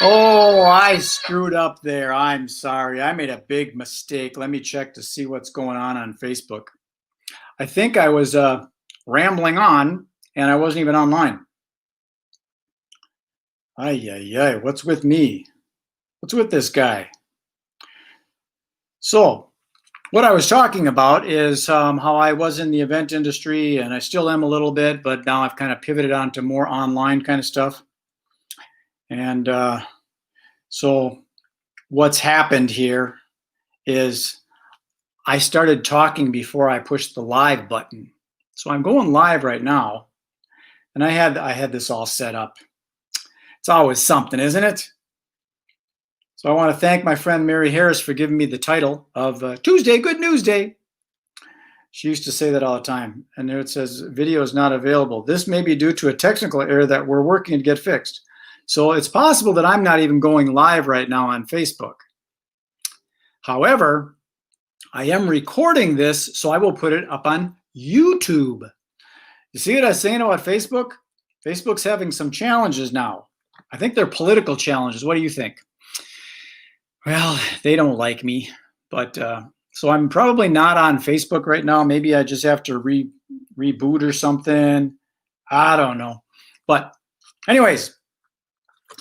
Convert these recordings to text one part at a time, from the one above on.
Oh, I screwed up there. I'm sorry. I made a big mistake. Let me check to see what's going on Facebook. I think I was rambling on and I wasn't even online. Ay, ay, ay. What's with me? What's with this guy? So, what I was talking about is how I was in the event industry, and I still am a little bit, but now I've kind of pivoted on to more online kind of stuff. And so what's happened here is I started talking before I pushed the live button. So I'm going live right now, and I had this all set up. It's always something, isn't it? So I want to thank my friend Mary Harris for giving me the title of Tuesday Good News Day. She used to say that all the time. And there it says, video is not available. This may be due to a technical error that we're working to get fixed. So it's possible that I'm not even going live right now on Facebook. However, I am recording this, so I will put it up on YouTube. You see what I was saying about Facebook? Facebook's having some challenges now. I think they're political challenges. What do you think? Well, they don't like me, but so I'm probably not on Facebook right now. Maybe I just have to reboot or something. I don't know. But anyways,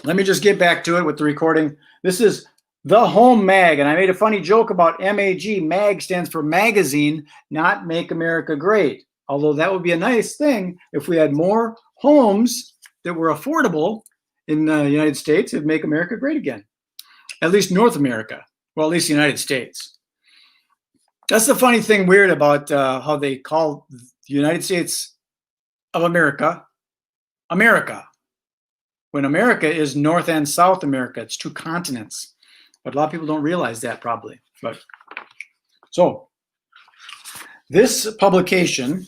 let me just get back to it with the recording. This is the Home Mag, and I made a funny joke about MAG. MAG stands for magazine, not Make America Great. Although that would be a nice thing if we had more homes that were affordable in the United States. It'd make America great again. At least North America. Well, at least the United States. That's the funny thing weird about how they call the United States of America, America. When America is North and South America, it's two continents. But a lot of people don't realize that probably. But so this publication,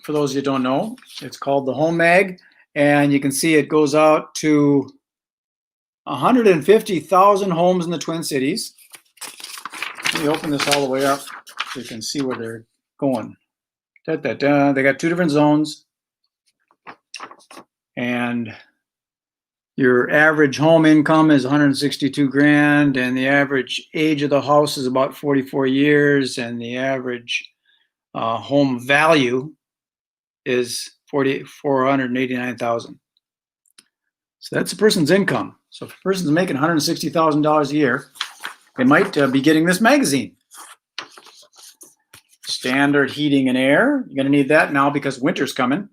for those of you who don't know, it's called the Home Mag, and you can see it goes out to 150,000 homes in the Twin Cities. Let me open this all the way up so you can see where they're going. They got two different zones. And your average home income is 162 grand, and the average age of the house is about 44 years, and the average home value is $489,000. So that's a person's income. So if a person's making $160,000 a year, they might be getting this magazine. Standard heating and air. You're going to need that now because winter's coming.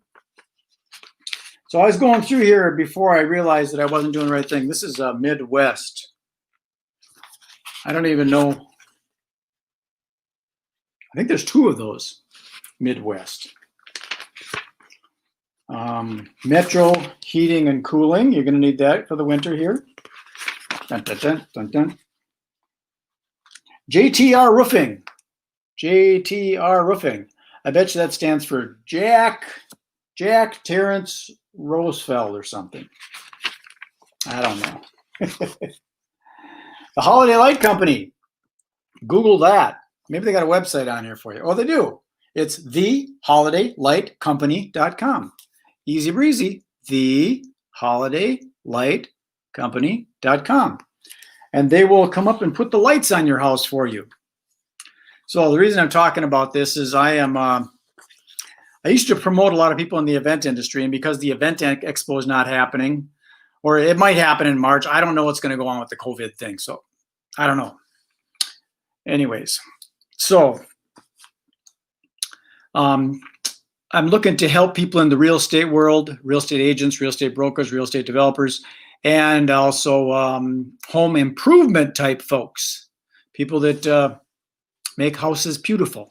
So I was going through here before I realized that I wasn't doing the right thing. This is Midwest. I don't even know. I think there's two of those, Midwest. Metro heating and cooling. You're going to need that for the winter here. Dun, dun, dun, dun, dun. JTR Roofing. JTR Roofing. I bet you that stands for Jack Terrence Rosefeld or something. I don't know. The Holiday Light Company. Google that. Maybe they got a website on here for you. Oh, they do. It's theholidaylightcompany.com. Easy breezy, theholidaylightcompany.com. And they will come up and put the lights on your house for you. So the reason I'm talking about this is I used to promote a lot of people in the event industry, and because the event expo is not happening, or it might happen in March, I don't know what's going to go on with the COVID thing. So I don't know. Anyways, so I'm looking to help people in the real estate world, real estate agents, real estate brokers, real estate developers, and also home improvement type folks, people that make houses beautiful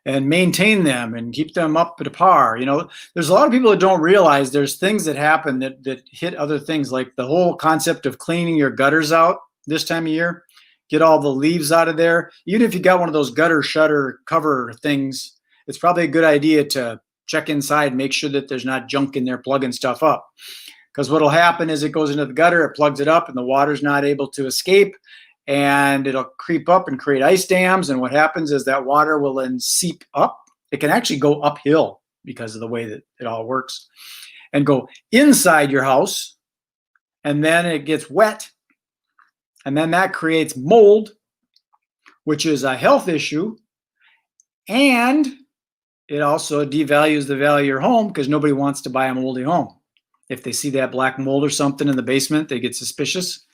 and maintain them and keep them up to par. You know, there's a lot of people that don't realize there's things that happen that hit other things, like the whole concept of cleaning your gutters out this time of year, get all the leaves out of there. Even if you got one of those gutter shutter cover things, it's probably a good idea to check inside, make sure that there's not junk in there plugging stuff up. Because what'll happen is it goes into the gutter, it plugs it up, and the water's not able to escape, and it'll creep up and create ice dams. And what happens is that water will then seep up. It can actually go uphill because of the way that it all works, and go inside your house, and then it gets wet, and then that creates mold, which is a health issue, and it also devalues the value of your home because nobody wants to buy a moldy home. If they see that black mold or something in the basement, they get suspicious.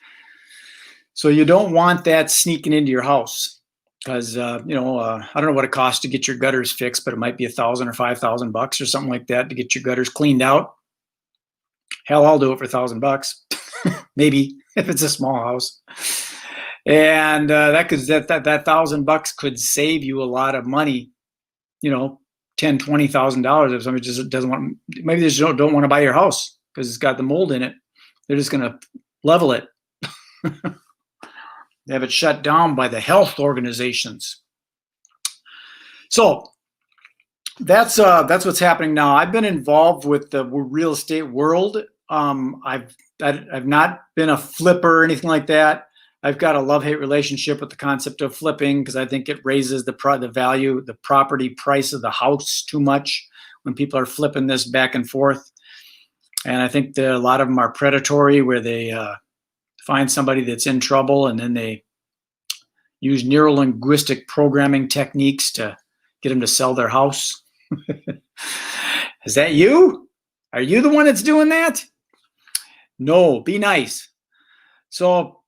So you don't want that sneaking into your house because, I don't know what it costs to get your gutters fixed, but it might be $1,000 or $5,000 or something like that to get your gutters cleaned out. Hell, I'll do it for $1,000, maybe if it's a small house. And that $1,000 could save you a lot of money, $10,000, $20,000 if somebody just doesn't want, maybe they just don't want to buy your house because it's got the mold in it. They're just going to level it. They have it shut down by the health organizations. So that's what's happening now. I've been involved with the real estate world. I've not been a flipper or anything like that. I've got a love-hate relationship with the concept of flipping because I think it raises the value, the property price of the house too much when people are flipping this back and forth. And I think a lot of them are predatory, where they find somebody that's in trouble and then they use neuro-linguistic programming techniques to get them to sell their house. Is that you? Are you the one that's doing that? No, be nice. So,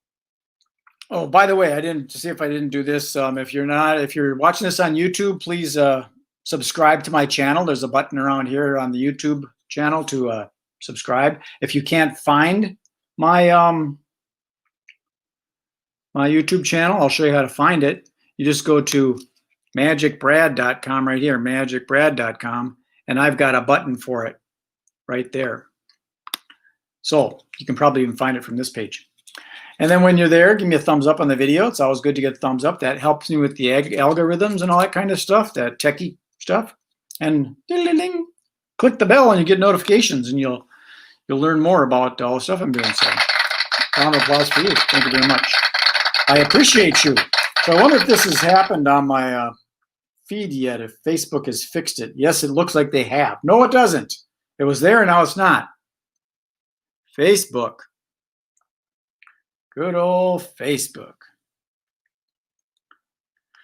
oh, by the way, I didn't see if I didn't do this. If you're watching this on YouTube, please subscribe to my channel. There's a button around here on the YouTube channel to subscribe. If you can't find my my YouTube channel, I'll show you how to find it. You just go to MagicBrad.com right here, MagicBrad.com, and I've got a button for it right there. So you can probably even find it from this page. And then when you're there, give me a thumbs up on the video. It's always good to get a thumbs up. That helps me with the algorithms and all that kind of stuff, that techie stuff. And ding, click the bell and you get notifications, and you'll learn more about all the stuff I'm doing. So round of applause for you. Thank you very much. I appreciate you. So I wonder if this has happened on my feed yet, if Facebook has fixed it. Yes, it looks like they have. No, it doesn't. It was there and now it's not. Facebook. Good old Facebook.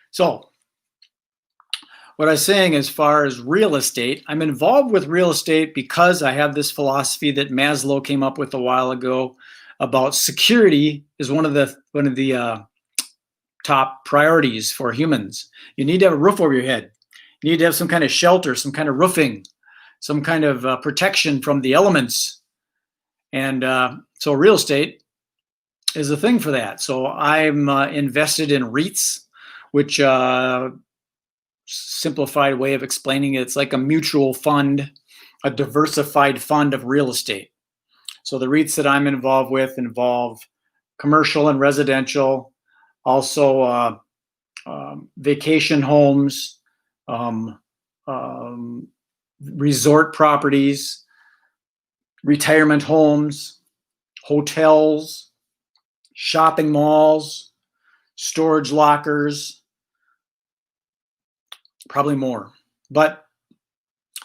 So what I was saying as far as real estate, I'm involved with real estate because I have this philosophy that Maslow came up with a while ago about security is one of the top priorities for humans. You need to have a roof over your head. You need to have some kind of shelter, some kind of roofing, some kind of protection from the elements. And so real estate is a thing for that. So I'm invested in REITs, which simplified way of explaining it, it's like a mutual fund, a diversified fund of real estate. So the REITs that I'm involved with involve commercial and residential, also vacation homes, resort properties, retirement homes, hotels, shopping malls, storage lockers, probably more. But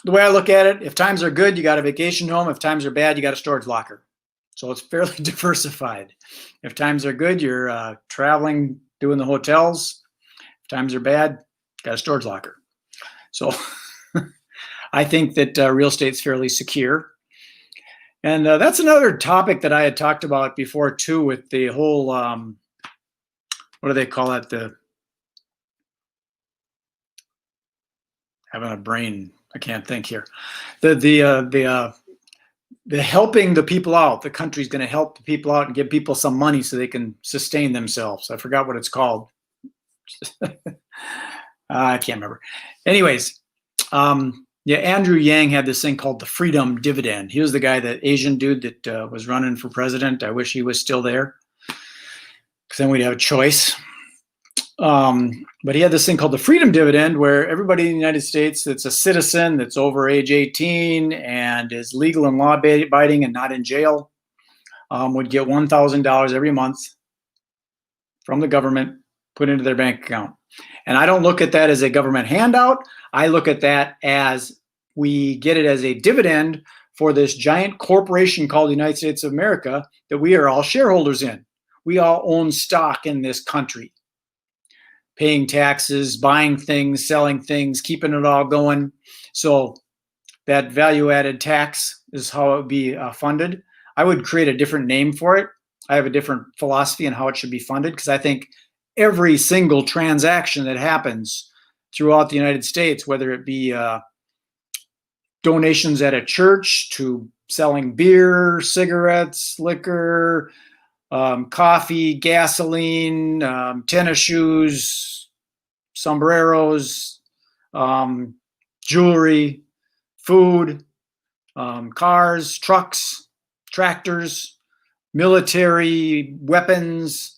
the way I look at it, if times are good, you got a vacation home. If times are bad, you got a storage locker. So it's fairly diversified. If times are good, you're traveling, doing the hotels. If times are bad, got a storage locker. So I think that real estate's fairly secure. And that's another topic that I had talked about before too, with the whole, what do they call it? Having a brain, I can't think here. The helping the people out. The country's going to help the people out and give people some money so they can sustain themselves. I forgot what it's called. I can't remember. Anyways, yeah, Andrew Yang had this thing called the freedom dividend. He was the guy, that Asian dude that was running for president. I wish he was still there, because then we'd have a choice. But he had this thing called the freedom dividend, where everybody in the United States that's a citizen, that's over age 18 and is legal and law abiding and not in jail, would get $1,000 every month from the government put into their bank account. And I don't look at that as a government handout. I look at that as we get it as a dividend for this giant corporation called the United States of America that we are all shareholders in. We all own stock in this country, paying taxes, buying things, selling things, keeping it all going. So that value-added tax is how it would be funded. I would create a different name for it. I have a different philosophy on how it should be funded, because I think every single transaction that happens throughout the United States, whether it be donations at a church to selling beer, cigarettes, liquor, coffee, gasoline, tennis shoes, sombreros, jewelry, food, cars, trucks, tractors, military weapons,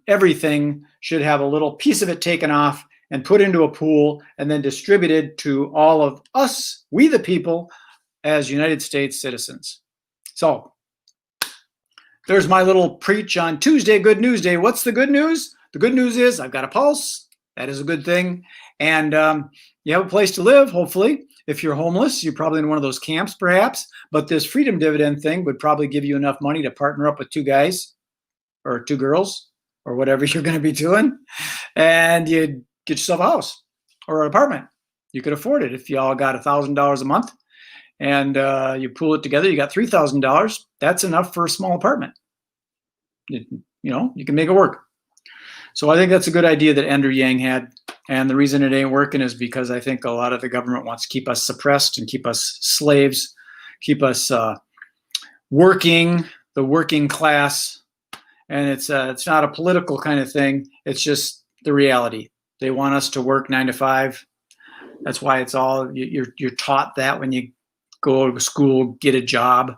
everything should have a little piece of it taken off and put into a pool and then distributed to all of us, we the people, as United States citizens. So there's my little preach on Tuesday, Good News Day. What's the good news? The good news is I've got a pulse. That is a good thing. And you have a place to live, hopefully. If you're homeless, you're probably in one of those camps, perhaps. But this freedom dividend thing would probably give you enough money to partner up with 2 guys or 2 girls or whatever you're going to be doing. And you'd get yourself a house or an apartment. You could afford it if you all got $1,000 a month. And you pool it together, you got $3,000. That's enough for a small apartment. You can make it work. So I think that's a good idea that Andrew Yang had. And the reason it ain't working is because I think a lot of the government wants to keep us suppressed and keep us slaves, keep us working, the working class. And it's not a political kind of thing. It's just the reality. They want us to work 9 to 5. That's why it's all, you're taught that when you go to school, get a job,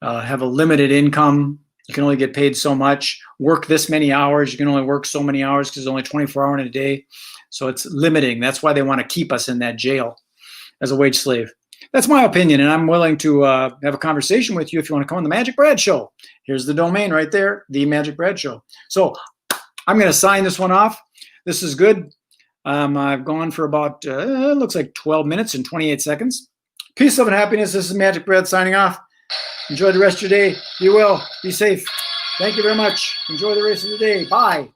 have a limited income. You can only get paid so much. Work this many hours. You can only work so many hours because there's only 24 hours in a day. So it's limiting. That's why they want to keep us in that jail as a wage slave. That's my opinion, and I'm willing to have a conversation with you if you want to come on the Magic Brad Show. Here's the domain right there, the Magic Brad Show. So I'm going to sign this one off. This is good. I've gone for about, it looks like 12 minutes and 28 seconds. Peace, love, and happiness. This is Magic Brad signing off. Enjoy the rest of your day. Be well. Be safe. Thank you very much. Enjoy the rest of the day. Bye.